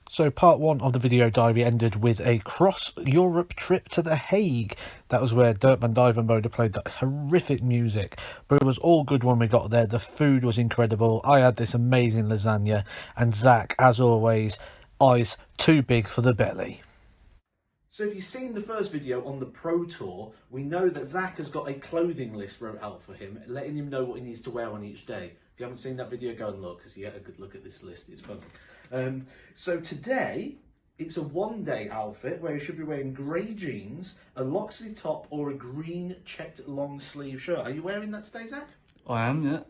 So part one of the video diary ended with a cross-Europe trip to The Hague. That was where Dirk van Dijvenbode played that horrific music. But it was all good when we got there. The food was incredible. I had this amazing lasagna. And Zach, as always, eyes too big for the belly. So if you've seen the first video on the Pro Tour, we know that Zach has got a clothing list wrote out for him, letting him know what he needs to wear on each day. If you haven't seen that video, go and look, because you get a good look at this list. It's fun. So today, it's a one-day outfit where you should be wearing grey jeans, a Loxley top, or a green checked long sleeve shirt. Are you wearing that today, Zach? I am, yeah.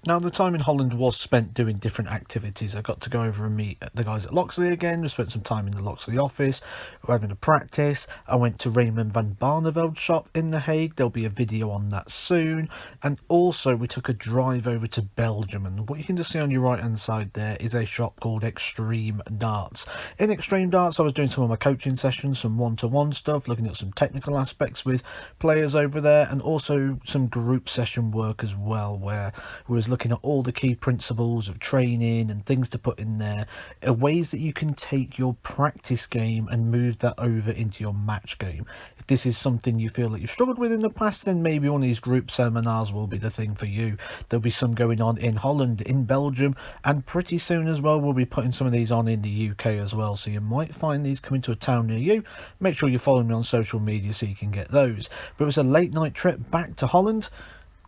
Now, the time in Holland was spent doing different activities. I got to go over and meet the guys at Loxley again. We spent some time in the Loxley office. We're having a practice. I went to Raymond van Barneveld's shop in The Hague. There'll be a video on that soon. And also, we took a drive over to Belgium. And what you can just see on your right-hand side there is a shop called Extreme Darts. In Extreme Darts, I was doing some of my coaching sessions, some one-to-one stuff, looking at some technical aspects with players over there, and also some group session work as well, where we was looking at all the key principles of training and things to put in there, ways that you can take your practice game and move that over into your match game. If this is something you feel that you've struggled with in the past, then maybe one of these group seminars will be the thing for you. There'll be some going on in Holland, in Belgium, and pretty soon as well we'll be putting some of these on in the UK as well, so you might find these coming to a town near you. Make sure you follow me on social media so you can get those. But it was a late night trip back to Holland.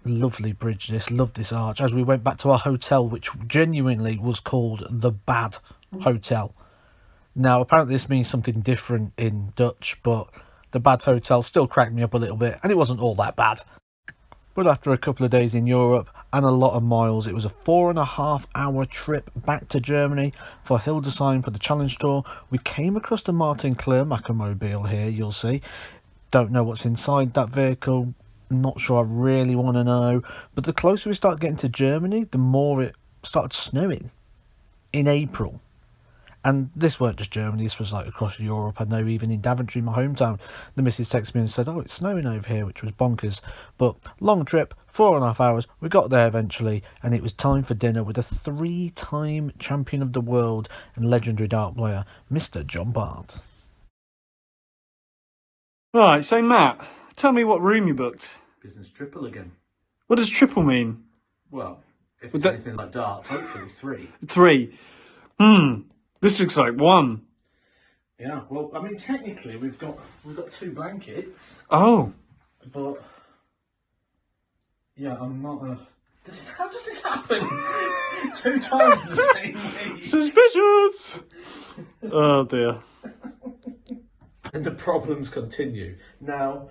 Lovely bridge this, loved this arch, as we went back to our hotel, which genuinely was called the Bad Hotel. Now apparently this means something different in Dutch, but the Bad Hotel still cracked me up a little bit, and it wasn't all that bad. But after a couple of days in Europe and a lot of miles, it was a 4.5-hour trip back to Germany for Hildesheim for the Challenge Tour. We came across the Martin Kleermacher mobile here, you'll see. Don't know what's inside that vehicle. Not sure I really want to know, but the closer we start getting to Germany, the more it started snowing in April. And this weren't just Germany, this was like across Europe. I know even in Daventry, my hometown, the missus texted me and said, oh, it's snowing over here, which was bonkers. But long trip, 4.5 hours, we got there eventually, and it was time for dinner with a 3-time champion of the world and legendary dart player, Mr. John Bart. Right, so Matt, tell me what room you booked. Business triple again. What does triple mean? Well, if it's anything like darts, hopefully 3. 3. This looks like 1. Yeah, well, I mean, technically we've got 2 blankets. Oh. But yeah, I'm not how does this happen? 2 times the same week. Suspicious! Oh dear. And the problems continue. Now,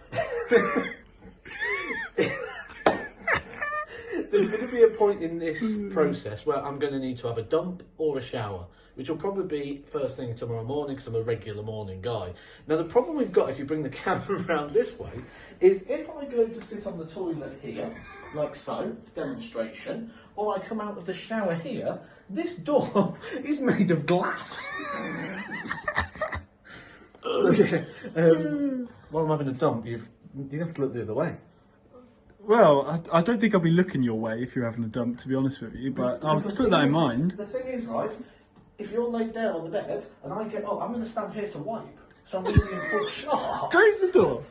there's going to be a point in this process where I'm going to need to have a dump or a shower, which will probably be first thing tomorrow morning because I'm a regular morning guy. Now, the problem we've got, if you bring the camera around this way, is if I go to sit on the toilet here, like so, demonstration, or I come out of the shower here, this door is made of glass. So, yeah, while I'm having a dump, you have to look the other way. Well, I don't think I'll be looking your way if you're having a dump, to be honest with you, but I'll put that in mind. The thing is, right, if you're laid down on the bed and I get up, I'm going to stand here to wipe. So I'm going to be in full shot. Close the door.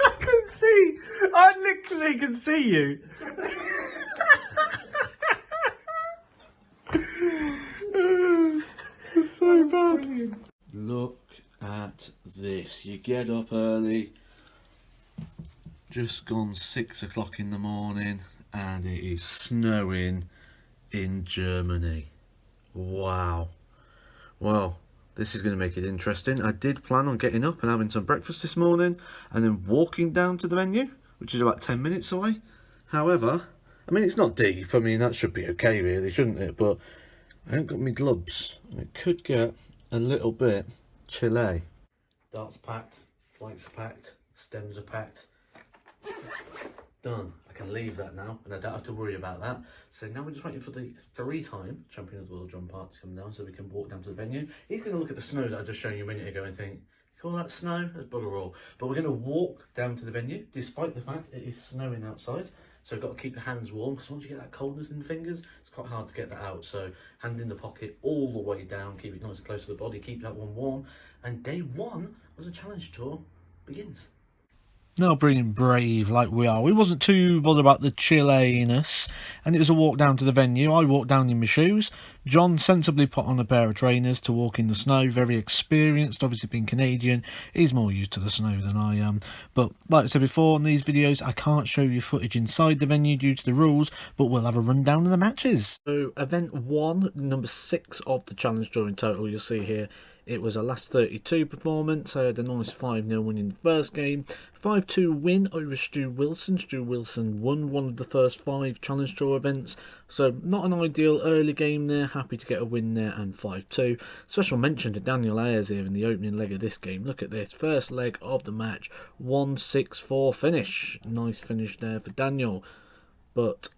I can see. I literally can see you. It's so bad. Brilliant. Look at this. You get up early. Just gone 6 o'clock in the morning and it is snowing in Germany. Wow. Well, this is going to make it interesting. I did plan on getting up and having some breakfast this morning and then walking down to the venue, which is about 10 minutes away. However, I mean, it's not deep. I mean, that should be okay really, shouldn't it? But I haven't got my gloves and it could get a little bit chilly. Darts packed, flights are packed, stems are packed. Done. I can leave that now and I don't have to worry about that. So now we're just waiting for the 3-time champion of the world John Bart to come down so we can walk down to the venue. He's going to look at the snow that I just showed you a minute ago and think, call that snow? That's bugger all. But we're going to walk down to the venue despite the fact it is snowing outside. So got to keep the hands warm, because once you get that coldness in the fingers, it's quite hard to get that out. So hand in the pocket all the way down, keep it nice and close to the body, keep that one warm. And day one of the Challenge Tour begins. Now being brave like we are, we wasn't too bothered about the chilliness, and it was a walk down to the venue. I walked down in my shoes. John sensibly put on a pair of trainers to walk in the snow, very experienced, obviously being Canadian. He's more used to the snow than I am. But like I said before in these videos, I can't show you footage inside the venue due to the rules, but we'll have a rundown of the matches. So event 1, number 6 of the Challenge Tour in total, you'll see here. It was a last 32 performance. I had a nice 5-0 win in the first game. 5-2 win over Stu Wilson. Stu Wilson won one of the first 5 Challenge Tour events. So not an ideal early game there. Happy to get a win there, and 5-2. Special mention to Daniel Ayers here in the opening leg of this game. Look at this. First leg of the match. 1-6-4 finish. Nice finish there for Daniel. But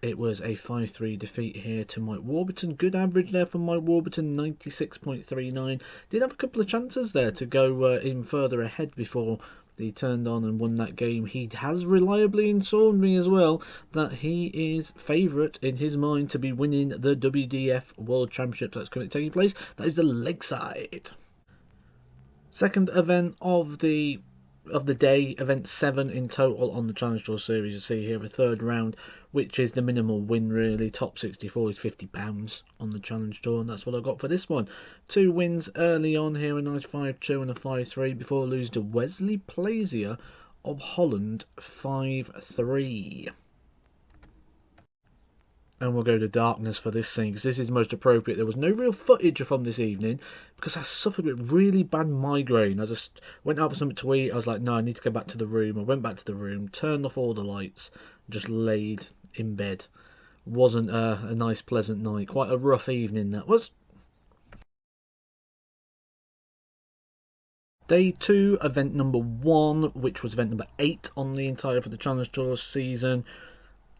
it was a 5-3 defeat here to Mike Warburton. Good average there from Mike Warburton, 96.39. Did have a couple of chances there to go in further ahead before he turned on and won that game. He has reliably informed me as well that he is favourite in his mind to be winning the WDF World Championship that's currently taking place. That is the Lakeside. Second event of the day, event 7 in total on the Challenge Tour series. You see here a third round, which is the minimal win really. Top 64 is £50 on the Challenge Tour, and that's what I got for this one. 2 wins early on here, a nice 5-2 and a 5-3 before losing to Wesley Plazier of Holland 5-3. And we'll go to darkness for this scene, because this is most appropriate. There was no real footage from this evening because I suffered with really bad migraine. I just went out for something to eat. I was like, no, I need to go back to the room. I went back to the room, turned off all the lights, just laid in bed. Wasn't a nice, pleasant night. Quite a rough evening that was. Day 2, event number 1, which was event number 8 on the entire for the Challenge Tour season.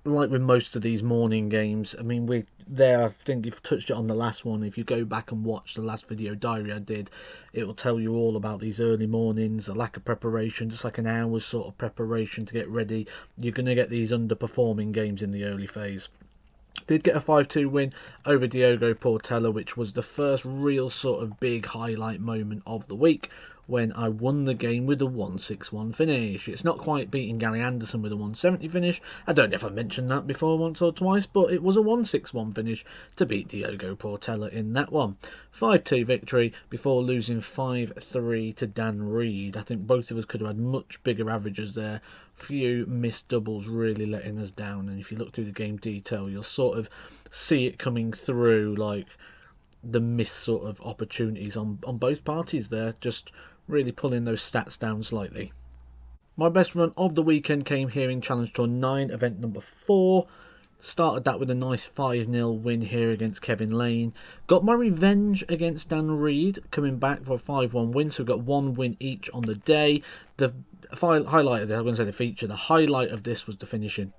Like with most of these morning games, I mean, we're there. I think you've touched it on the last one. If you go back and watch the last video diary I did, it will tell you all about these early mornings, a lack of preparation, just like an hour's sort of preparation to get ready. You're going to get these underperforming games in the early phase. Did get a 5-2 win over Diogo Portela, which was the first real sort of big highlight moment of the week, when I won the game with a 161 finish. It's not quite beating Gary Anderson with a 170 finish. I don't know if I mentioned that before once or twice, but it was a 161 finish to beat Diogo Portela in that one. 5-2 victory before losing 5-3 to Dan Reed. I think both of us could have had much bigger averages there. Few missed doubles really letting us down, and if you look through the game detail, you'll sort of see it coming through, like the missed sort of opportunities on both parties there, just really pulling those stats down slightly. My best run of the weekend came here in Challenge Tour 9, event number 4. Started that with a nice 5-0 win here against Kevin Lane. Got my revenge against Dan Reed, coming back for a 5-1 win. So we got 1 win each on the day. The highlight of this, I was going to say the feature, the highlight of this was the finishing.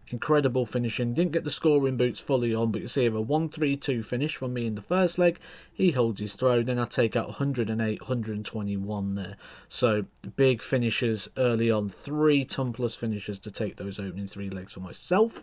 Incredible finishing. Didn't get the scoring boots fully on, but you see here a 1-3-2 finish from me in the first leg. He holds his throw, then I take out 108, 121 there. So big finishes early on. 3 ton-plus finishes to take those opening 3 legs for myself.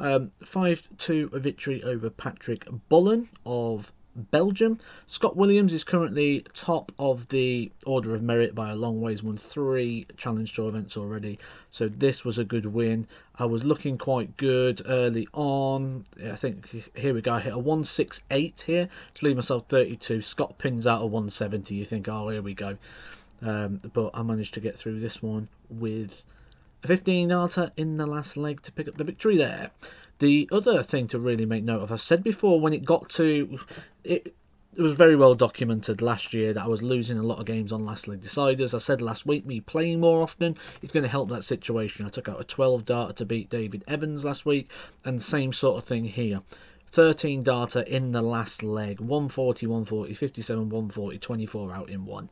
5-2 victory over Patrick Bullen of Belgium. Scott Williams is currently top of the order of merit by a long ways, won 3 Challenge Tour events already, so this was a good win. I was looking quite good early on. I think here we go, I hit a 168 here to leave myself 32. Scott pins out a 170. You think, oh, here we go, but I managed to get through this one with a 15-yarder in the last leg to pick up the victory there. The other thing to really make note of, I've said before, when it got to it was very well documented last year that I was losing a lot of games on last leg deciders. I said last week, me playing more often is going to help that situation. I took out a 12 darter to beat David Evans last week, and same sort of thing here. 13 darter in the last leg, 140, 140, 57, 140, 24 out in one.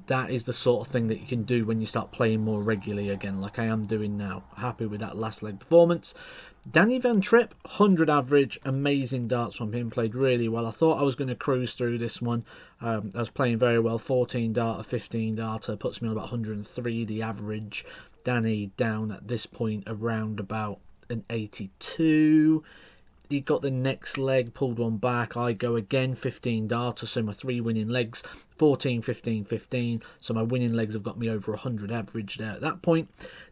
That is the sort of thing that you can do when you start playing more regularly again, like I am doing now. Happy with that last leg performance. Danny Van Tripp, 100 average, amazing darts from him, played really well. I thought I was going to cruise through this one. I was playing very well, 14 darter, 15 darter, puts me on about 103 the average. Danny down at this point around about an 82. He got the next leg, pulled one back. I go again, 15 darter, so my 3 winning legs, 14, 15, 15. So my winning legs have got me over 100 average there at that point.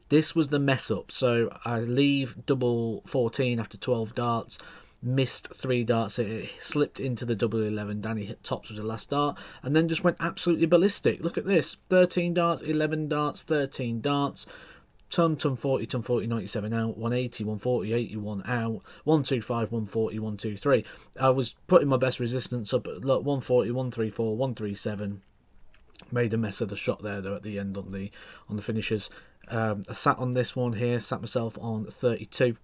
This was the mess up. So I leave double 14 after 12 darts. Missed 3 darts. It slipped into the double 11. Danny hit tops with the last dart, and then just went absolutely ballistic. Look at this: 13 darts, 11 darts, 13 darts. Ton 40, 97 out, 180, 140, 81 out, 125, 140, 123. I was putting my best resistance up at, look, 140, 134, 137. Made a mess of the shot there though at the end on the finishes. I sat on this one here, sat myself on 32,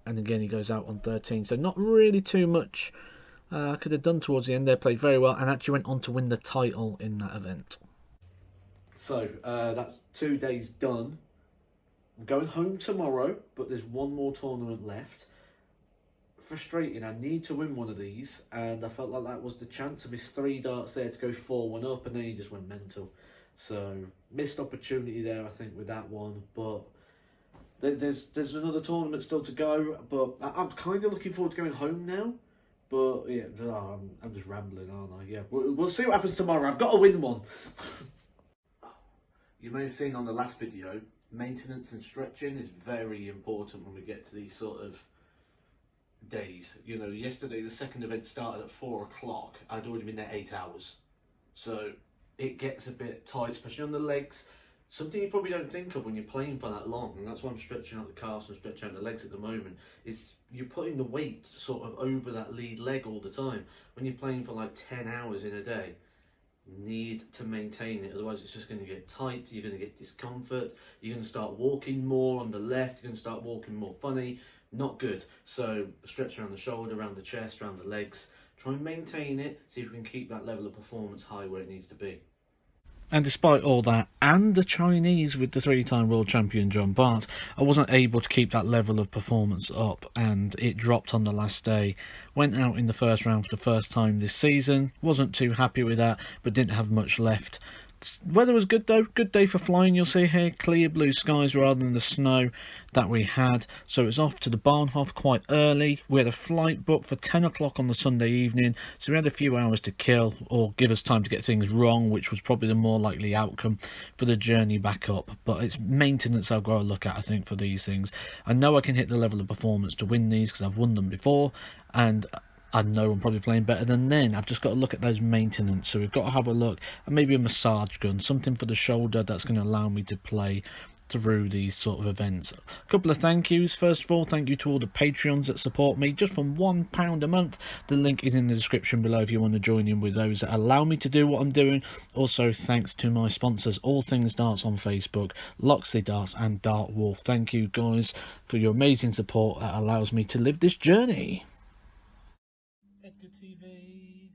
and again he goes out on 13. So not really too much I could have done towards the end there. Played very well and actually went on to win the title in that event. So that's 2 days done. I'm going home tomorrow, but there's one more tournament left. Frustrating. I need to win one of these, and I felt like that was the chance. I missed 3 darts there to go 4-1 up, and then he just went mental. So missed opportunity there, I think, with that one. But there's another tournament still to go. But I'm kind of looking forward to going home now. But yeah, I'm just rambling, aren't I? Yeah, we'll see what happens tomorrow. I've got to win one. You may have seen on the last video, maintenance and stretching is very important when we get to these sort of days. You know, yesterday the second event started at 4 o'clock. I'd already been there 8 hours. So it gets a bit tight, especially on the legs. Something you probably don't think of when you're playing for that long, and that's why I'm stretching out the calves and stretching out the legs at the moment, is you're putting the weight sort of over that lead leg all the time. When you're playing for like 10 hours in a day, need to maintain it, otherwise it's just going to get tight. You're going to get discomfort, you're going to start walking more on the left, you're going to start walking more funny. Not good. So stretch around the shoulder, around the chest, around the legs. Try and maintain it, see if we can keep that level of performance high where it needs to be. And despite all that, and the Chinese with the 3-time world champion John Bart, I wasn't able to keep that level of performance up, and it dropped on the last day. Went out in the first round for the first time this season. Wasn't too happy with that, but didn't have much left. Weather was good though, good day for flying. You'll see here clear blue skies rather than the snow that we had. So it was off to the Bahnhof quite early. We had a flight booked for 10 o'clock on the Sunday evening, so we had a few hours to kill, or give us time to get things wrong, which was probably the more likely outcome for the journey back up. But it's maintenance I've got to look at, I think, for these things. I know I can hit the level of performance to win these because I've won them before, and I know I'm probably playing better than then. I've just got to look at those maintenance. So we've got to have a look at maybe a massage gun, something for the shoulder that's going to allow me to play through these sort of events. A couple of thank yous. First of all, thank you to all the Patreons that support me just from £1 a month. The link is in the description below if you want to join in with those that allow me to do what I'm doing. Also, thanks to my sponsors, All Things Darts on Facebook, Loxley Darts and Dart Wolf. Thank you guys for your amazing support that allows me to live this journey. Edgar TV.